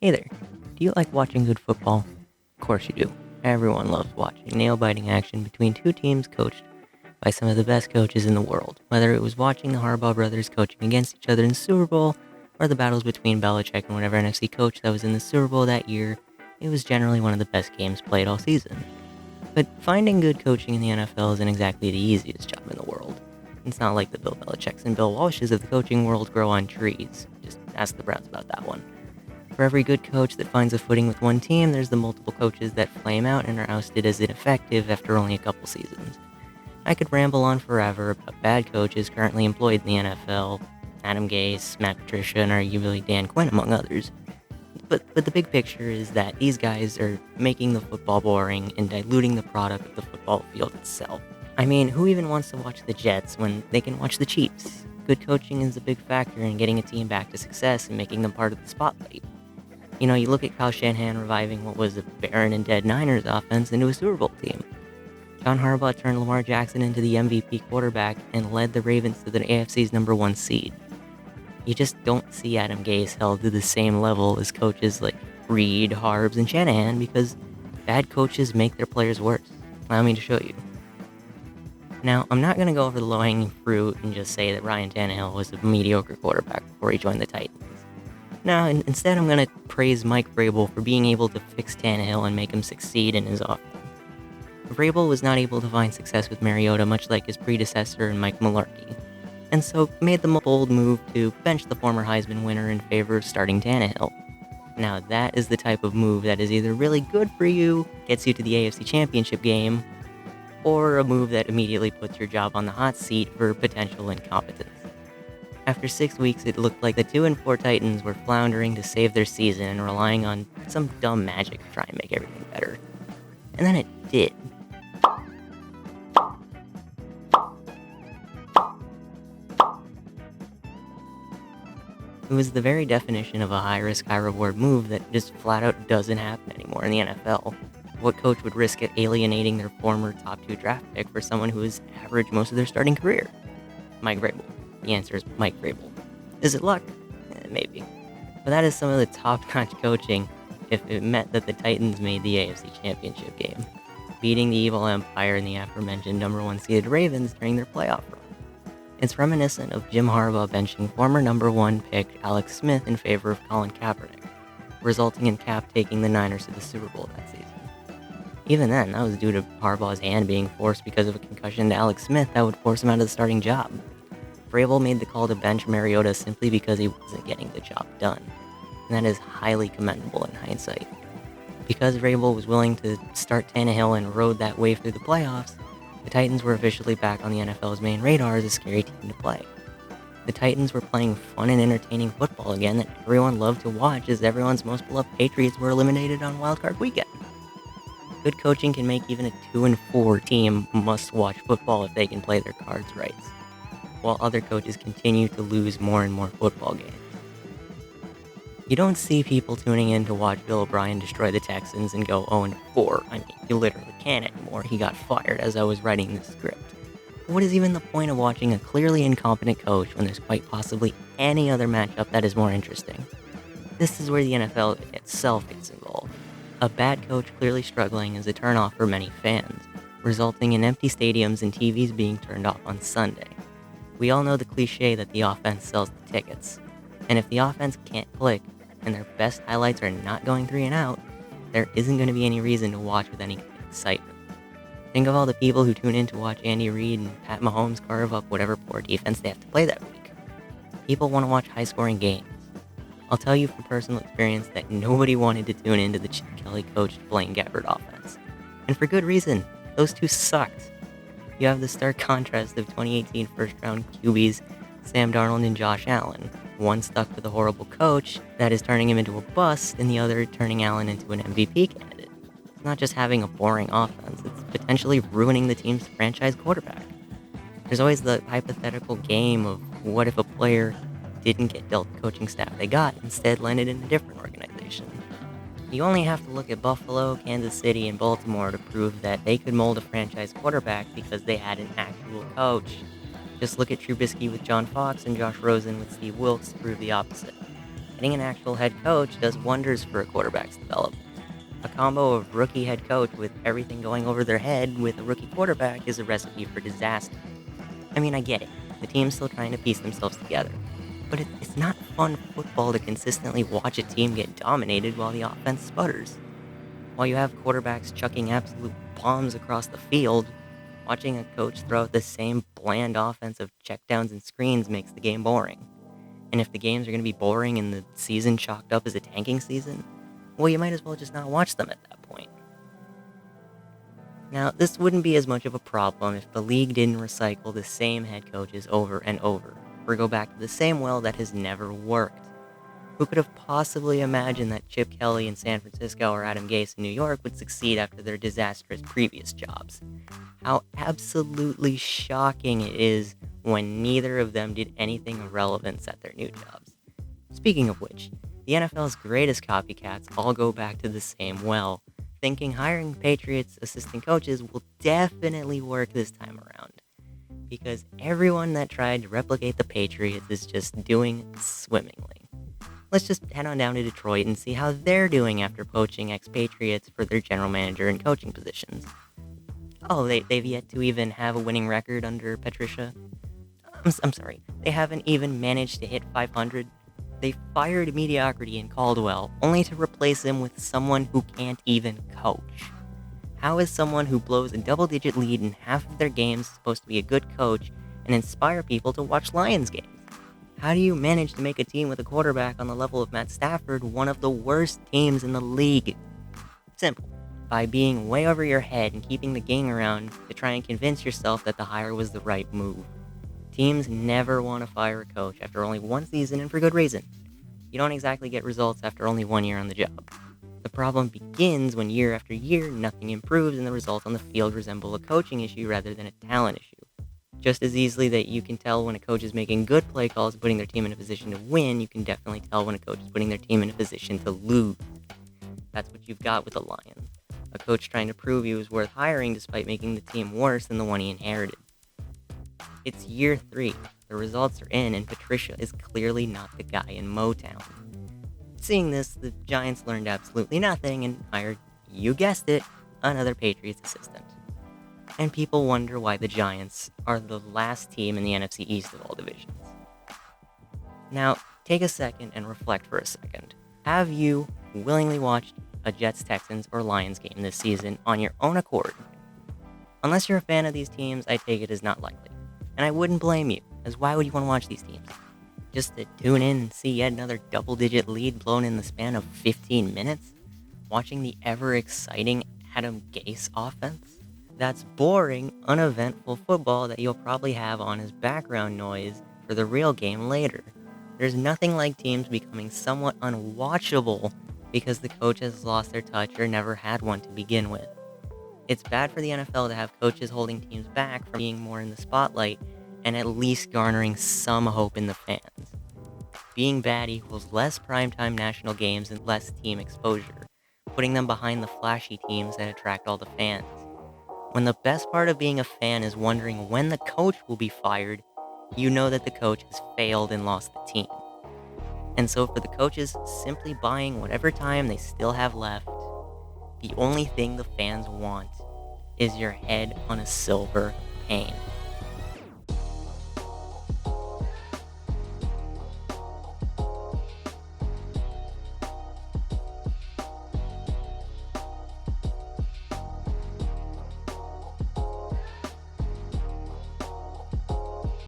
Hey there. Do you like watching good football? Of course you do. Everyone loves watching nail-biting action between two teams coached by some of the best coaches in the world. Whether it was watching the Harbaugh brothers coaching against each other in the Super Bowl, or the battles between Belichick and whatever NFC coach that was in the Super Bowl that year, it was generally one of the best games played all season. But finding good coaching in the NFL isn't exactly the easiest job in the world. It's not like the Bill Belichicks and Bill Walshes of the coaching world grow on trees. Just ask the Browns about that one. For every good coach that finds a footing with one team, there's the multiple coaches that flame out and are ousted as ineffective after only a couple seasons. I could ramble on forever about bad coaches currently employed in the NFL, Adam Gase, Matt Patricia, and arguably Dan Quinn, among others. But the big picture is that these guys are making the football boring and diluting the product of the football field itself. I mean, who even wants to watch the Jets when they can watch the Chiefs? Good coaching is a big factor in getting a team back to success and making them part of the spotlight. You look at Kyle Shanahan reviving what was a barren and dead Niners offense into a Super Bowl team. John Harbaugh turned Lamar Jackson into the MVP quarterback and led the Ravens to the AFC's number one seed. You just don't see Adam Gase held to the same level as coaches like Reed, Harbs, and Shanahan because bad coaches make their players worse. Allow me to show you. Now, I'm not going to go over the low-hanging fruit and just say that Ryan Tannehill was a mediocre quarterback before he joined the Titans. No, instead I'm going to praise Mike Vrabel for being able to fix Tannehill and make him succeed in his offense. Vrabel was not able to find success with Mariota, much like his predecessor and Mike Mularkey, and so made the bold move to bench the former Heisman winner in favor of starting Tannehill. Now that is the type of move that is either really good for you, gets you to the AFC Championship game, or a move that immediately puts your job on the hot seat for potential incompetence. After 6 weeks, it looked like the 2-4 Titans were floundering to save their season and relying on some dumb magic to try and make everything better. And then it did. It was the very definition of a high-risk, high-reward move that just flat out doesn't happen anymore in the NFL. What coach would risk alienating their former top 2 draft pick for someone who is average most of their starting career? Mike Vrabel. The answer is Mike Vrabel. Is it luck? Maybe. But that is some of the top-notch coaching if it meant that the Titans made the AFC Championship game, beating the evil empire and the aforementioned number 1 seeded Ravens during their playoff run. It's reminiscent of Jim Harbaugh benching former number 1 pick Alex Smith in favor of Colin Kaepernick, resulting in Cap taking the Niners to the Super Bowl that season. Even then, that was due to Harbaugh's hand being forced because of a concussion to Alex Smith that would force him out of the starting job. Vrabel made the call to bench Mariota simply because he wasn't getting the job done, and that is highly commendable in hindsight. Because Vrabel was willing to start Tannehill and rode that wave through the playoffs, the Titans were officially back on the NFL's main radar as a scary team to play. The Titans were playing fun and entertaining football again that everyone loved to watch as everyone's most beloved Patriots were eliminated on Wildcard Weekend. Good coaching can make even a 2-4 team must-watch football if they can play their cards right, while other coaches continue to lose more and more football games. You don't see people tuning in to watch Bill Brien destroy the Texans and go 0-4. I mean, you literally can't anymore. He got fired as I was writing the script. What is even the point of watching a clearly incompetent coach when there's quite possibly any other matchup that is more interesting? This is where the NFL itself gets involved. A bad coach clearly struggling is a turnoff for many fans, resulting in empty stadiums and TVs being turned off on Sunday. We all know the cliche that the offense sells the tickets, and if the offense can't click and their best highlights are not going 3 and out, there isn't going to be any reason to watch with any excitement. Think of all the people who tune in to watch Andy Reid and Pat Mahomes carve up whatever poor defense they have to play that week. People want to watch high-scoring games. I'll tell you from personal experience that nobody wanted to tune into the Chip Kelly coached Blaine Gabbert offense. And for good reason. Those two sucked. You have the stark contrast of 2018 first-round QBs Sam Darnold and Josh Allen. One stuck with a horrible coach that is turning him into a bust, and the other turning Allen into an MVP candidate. It's not just having a boring offense, it's potentially ruining the team's franchise quarterback. There's always the hypothetical game of what if a player didn't get dealt the coaching staff they got, instead landed in a different organization. You only have to look at Buffalo, Kansas City, and Baltimore to prove that they could mold a franchise quarterback because they had an actual coach. Just look at Trubisky with John Fox and Josh Rosen with Steve Wilkes to prove the opposite. getting an actual head coach does wonders for a quarterback's development. A combo of rookie head coach with everything going over their head with a rookie quarterback is a recipe for disaster. I mean, I get it. The team's still trying to piece themselves together. But it's not fun football to consistently watch a team get dominated while the offense sputters. While you have quarterbacks chucking absolute bombs across the field, watching a coach throw out the same bland offense of checkdowns and screens makes the game boring. And if the games are going to be boring and the season chalked up as a tanking season, well, you might as well just not watch them at that point. Now, this wouldn't be as much of a problem if the league didn't recycle the same head coaches over and over, or go back to the same well that has never worked. Who could have possibly imagined that Chip Kelly in San Francisco or Adam Gase in New York would succeed after their disastrous previous jobs? How absolutely shocking it is when neither of them did anything of relevance at their new jobs. Speaking of which, the NFL's greatest copycats all go back to the same well, thinking hiring Patriots assistant coaches will definitely work this time around. Because everyone that tried to replicate the Patriots is just doing swimmingly. Let's just head on down to Detroit and see how they're doing after poaching expatriates for their general manager and coaching positions. Oh, they've yet to even have a winning record under Patricia. I'm sorry, they haven't even managed to hit 500. They fired mediocrity in Caldwell, only to replace him with someone who can't even coach. How is someone who blows a double-digit lead in half of their games supposed to be a good coach and inspire people to watch Lions games? How do you manage to make a team with a quarterback on the level of Matt Stafford one of the worst teams in the league? Simple. By being way over your head and keeping the gang around to try and convince yourself that the hire was the right move. Teams never want to fire a coach after only one season, and for good reason. You don't exactly get results after only 1 year on the job. The problem begins when year after year nothing improves and the results on the field resemble a coaching issue rather than a talent issue. Just as easily that you can tell when a coach is making good play calls and putting their team in a position to win, you can definitely tell when a coach is putting their team in a position to lose. That's what you've got with the Lions. A coach trying to prove he was worth hiring despite making the team worse than the one he inherited. It's year 3, the results are in, and Patricia is clearly not the guy in Motown. Seeing this, the Giants learned absolutely nothing and hired, you guessed it, another Patriots assistant. And people wonder why the Giants are the last team in the NFC East of all divisions. Now, take a second and reflect for a second. Have you willingly watched a Jets-Texans or Lions game this season on your own accord? Unless you're a fan of these teams, I take it as not likely. And I wouldn't blame you, as why would you want to watch these teams? Just to tune in and see yet another double-digit lead blown in the span of 15 minutes? Watching the ever-exciting Adam Gase offense? That's boring, uneventful football that you'll probably have on as background noise for the real game later. There's nothing like teams becoming somewhat unwatchable because the coach has lost their touch or never had one to begin with. It's bad for the NFL to have coaches holding teams back from being more in the spotlight and at least garnering some hope in the fans. Being bad equals less primetime national games and less team exposure, putting them behind the flashy teams that attract all the fans. When the best part of being a fan is wondering when the coach will be fired, you know that the coach has failed and lost the team. And so for the coaches simply buying whatever time they still have left, the only thing the fans want is your head on a silver pane.